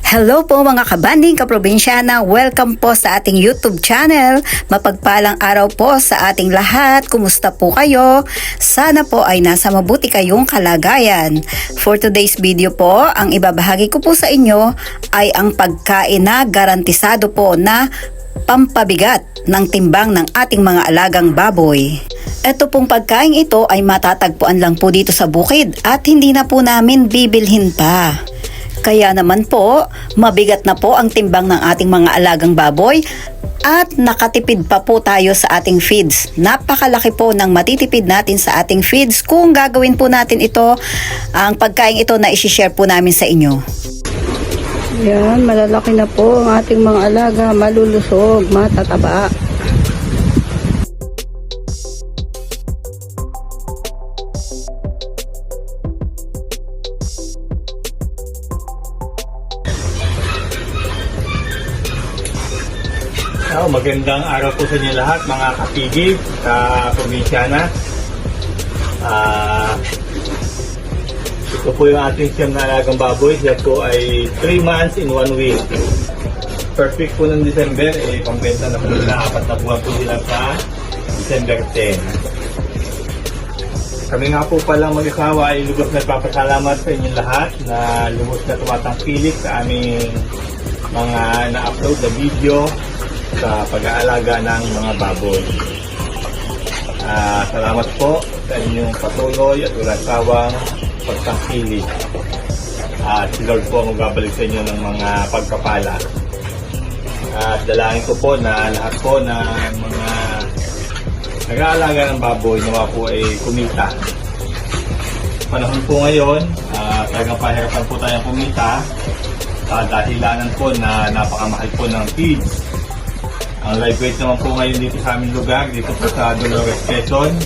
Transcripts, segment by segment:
Hello po mga kabanding kaprobinsyana, welcome po sa ating YouTube channel. Mapagpalang araw po sa ating lahat. Kumusta po kayo? Sana po ay nasa mabuti kayong kalagayan. For today's video po, ang ibabahagi ko po sa inyo ay ang pagkain na garantisado po na pampabigat ng timbang ng ating mga alagang baboy. Ito pong pagkain ito ay matatagpuan lang po dito sa bukid at hindi na po namin bibilhin pa. Kaya naman po, mabigat na po ang timbang ng ating mga alagang baboy at nakatipid pa po tayo sa ating feeds. Napakalaki po ng matitipid natin sa ating feeds kung gagawin po natin ito, ang pagkain ito na isi-share po namin sa inyo. Yan, malalaki na po ang ating mga alaga, malulusog, matataba. Magandang araw po sa inyo lahat mga kapigib sa probinsyana. Ito po yung ating siyam na alagang baboy. Yan po ay 3 months in 1 week. Perfect po ng December. Pambenta na po nila. 4 na buwan po sila sa December 10. Kami nga po palang mag-asawa ay lubos na nagpapasalamat sa inyong lahat na lubos na tumatangkilik sa aming mga na-upload na video sa pag-aalaga ng mga baboy. Salamat po sa inyong patuloy at walang sawang pagtangkilik. Si Lord po ang magbabalik sa inyo ng mga pagpapala. At dalangin ko po na lahat po na mga nag-aalaga ng baboy nawa po ay kumita. Panahon po ngayon, talagang pahirapan po tayong kumita dahilanan po na napakamahal po ng feeds. Ang live weight naman po ngayon dito sa aming lugar, dito po sa Dolores, Quezon.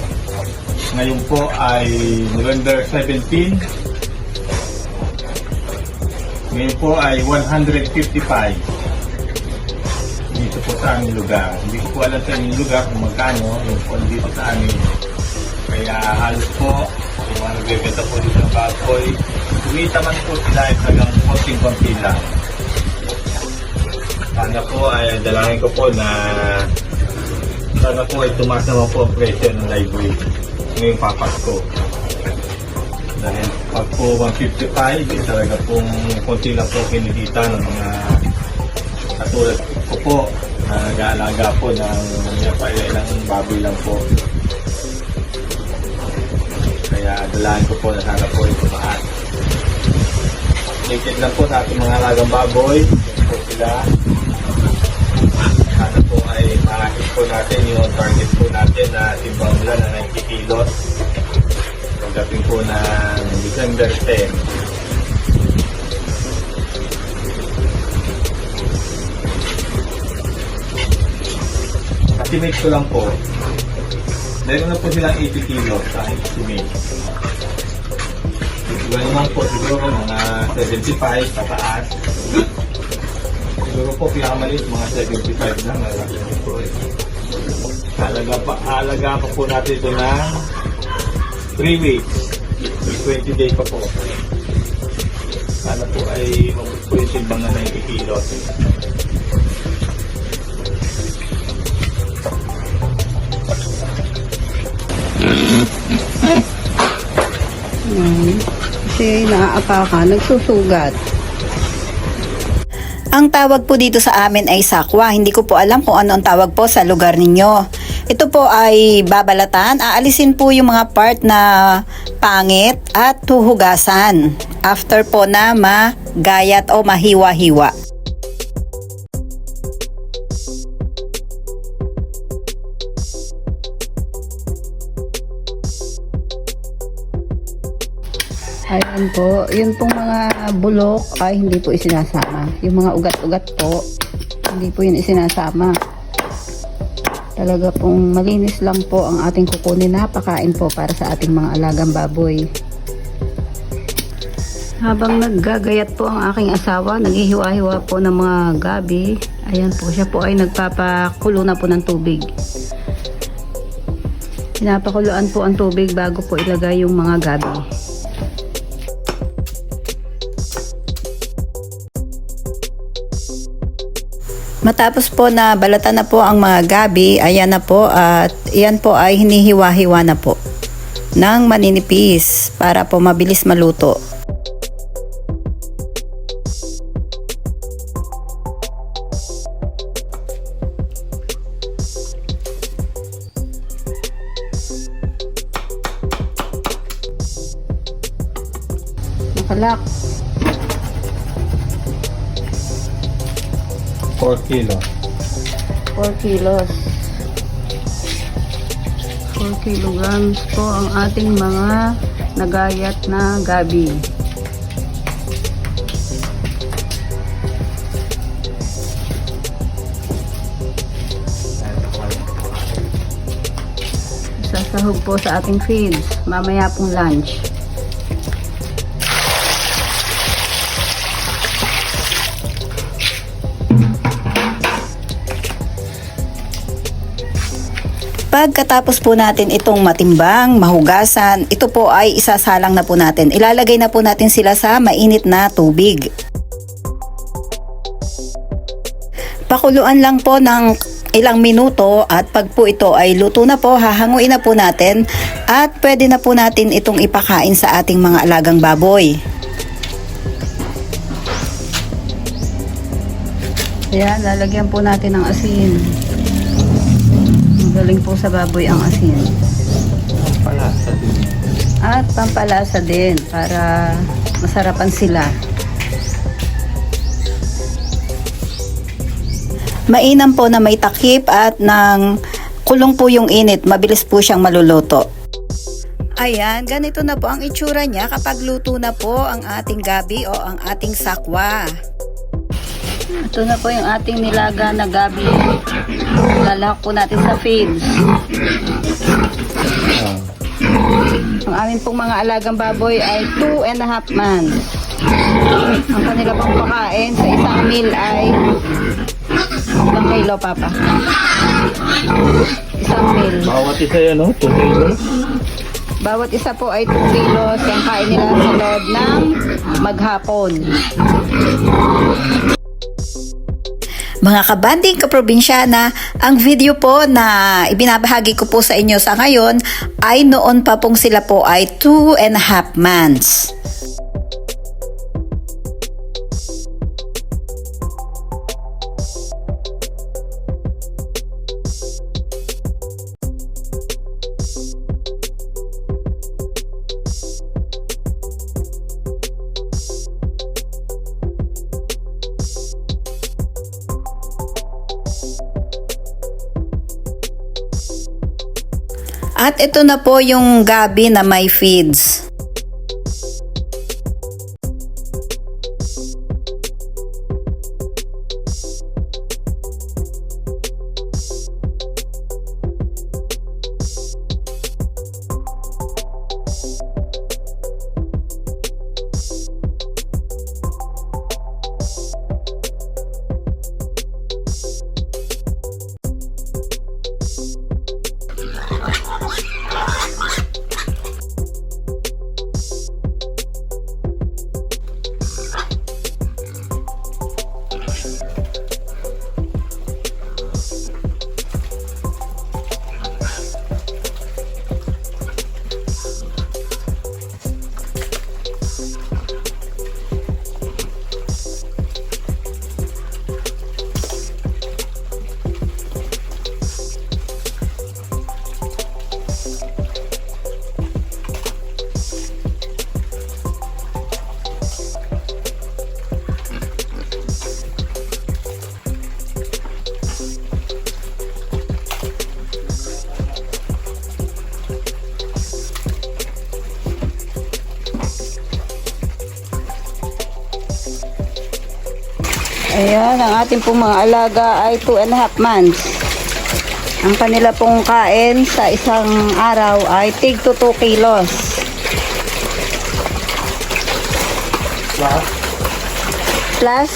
Ngayon po ay November 17. Ngayon po ay 155 dito po sa aming lugar. Hindi ko po alam sa aming lugar kung magkano yung po dito sa amin. Kaya halos po, yung mga nagbebenta po dito ng baboy, kumita man po sila ay talagang konting-konti lang. Sana po ay dalangin ko po na sana po ay tumaas naman po ang presyo ng live weight ngayong papasko. Dahil pag po 155, talaga pong konti lang po kinikita ng mga katulad ko po na nag-aalaga po ng ilang baboy lang po. Kaya dalangin ko po na sana po ay tumaas. Updated lang po sa ating mga alagang baboy. Yan po sila. Sana po ay makakit po natin yung target po natin na timbang nila na 90 kilos pagdating po ng December 10. Estimate ko lang po, meron na po silang 80 kilos sa estimate. Iba naman po siguro mga 75 pataas. Siguro po pinakamalit mga 75 na malaki po. Halaga pa po natin ito na 3 weeks. 20 days pa po. Sana po ay mabot po yung timbang na 90 kilos. Kasi naaapaka, nagsusugat. Ang tawag po dito sa amin ay sakwa. Hindi ko po alam kung ano ang tawag po sa lugar ninyo. Ito po ay babalatan. Aalisin po yung mga part na pangit at huhugasan. After po na magayat o mahiwa-hiwa. Ayan po, yun pong mga bulok ay hindi po isinasama. Yung mga ugat-ugat po, hindi po yun isinasama. Talaga pong malinis lang po ang ating kukunin na pakain po para sa ating mga alagang baboy. Habang naggagayat po ang aking asawa, naghihiwa-hiwa po ng mga gabi. Ayan po, siya po ay nagpapakulo na po ng tubig. Pinapakuluan po ang tubig bago po ilagay yung mga gabi. Matapos po na balatan na po ang mga gabi, ayan na po at iyan po ay hinihiwa-hiwa na po ng maninipis para po mabilis maluto. Nakalak. 4 kilo. 4 kilos. 4 kilograms po ang ating mga nagayat na gabi. Sasahog po sa ating feeds. Mamaya pong lunch. Pagkatapos po natin itong matimbang, mahugasan, ito po ay isasalang na po natin. Ilalagay na po natin sila sa mainit na tubig. Pakuluan lang po ng ilang minuto at pag po ito ay luto na po, hahanguin na po natin at pwede na po natin itong ipakain sa ating mga alagang baboy. Ayan, lalagyan po natin ng asin. Galing po sa baboy ang asin. Pampalasa din. At pampalasa din para masarapan sila. Mainam po na may takip at nang kulong po yung init, mabilis po siyang maluluto. Ayan, ganito na po ang itsura niya kapag luto na po ang ating gabi o ang ating sakwa. Ito na po yung ating nilaga na gabi. Lalak po natin sa feeds. Ang amin pong mga alagang baboy ay 2.5 months. Ang kanila pong pakain sa isang meal ay ilang kilo, Papa? Isang meal. Bawat isa yan, no? 2 kilo. Bawat isa po ay 2 kilos ang kain nila sa loob ng maghapon. Mga kabanding kaprobinsyana, ang video po na ibinabahagi ko po sa inyo sa ngayon ay noon pa pong sila po ay 2.5 months. At ito na po yung gabi na may feeds. Ayan, ang ating pong mga alaga ay 2.5 months. Ang kanila pong kain sa isang araw ay tig to 2 kilos. Plus,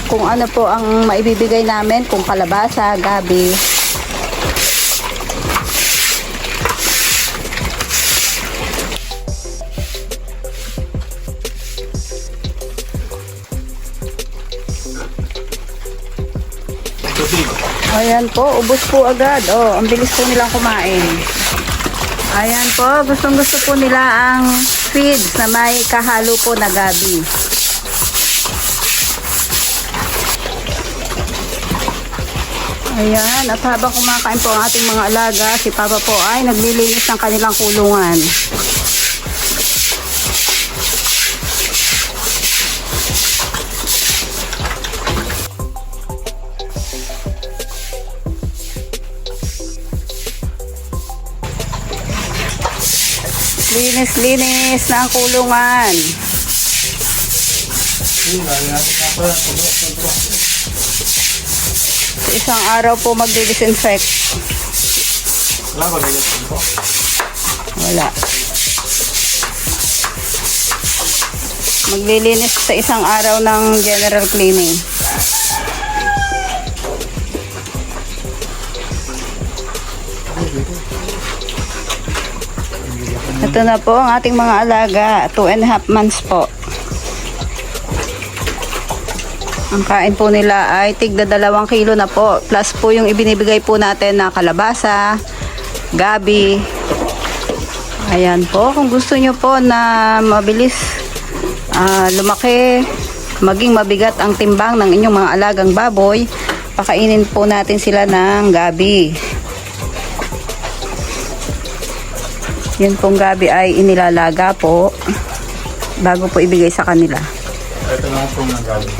kung ano po ang maibibigay namin, kung kalabasa, gabi. tubig. Ayan po, ubos po agad. Oh, ang bilis po nilang kumain. Ayan po, gustong-gusto po nila ang feeds na may kahalo po na gabi. Ayan, at habang kumakain po ang ating mga alaga, si Papa po ay naglilinis ng kanilang kulungan. Linis-linis na ang kulungan. Sa isang araw po magdi-disinfect. Wala ba ganyan po? Wala. Maglilinis sa isang araw ng general cleaning. Ito na po ang ating mga alaga. 2.5 months po. Ang kain po nila ay tigda 2 kilo na po. Plus po yung ibinibigay po natin na kalabasa, gabi. Ayan po. Kung gusto nyo po na mabilis lumaki, maging mabigat ang timbang ng inyong mga alagang baboy, pakainin po natin sila ng gabi. Yun pong gabi ay inilalaga po bago po ibigay sa kanila. Ito na po ng gabi.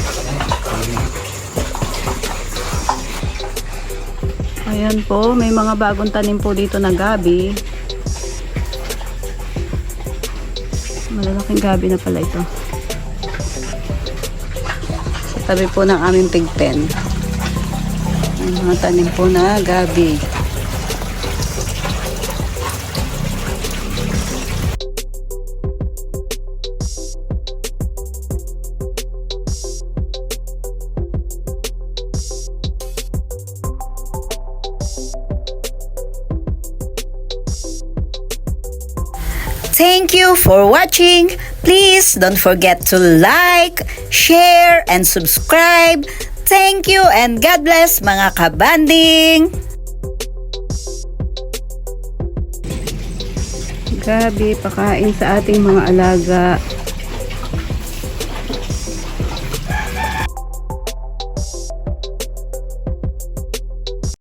Ayan po, may mga bagong tanim po dito na gabi. Malalaking gabi na pala ito. Sa tabi po ng aming pigpen. May mga tanim po na gabi. Thank you for watching. Please don't forget to like, share, and subscribe. Thank you and God bless mga kabanding. Gabi, pakain sa ating mga alaga.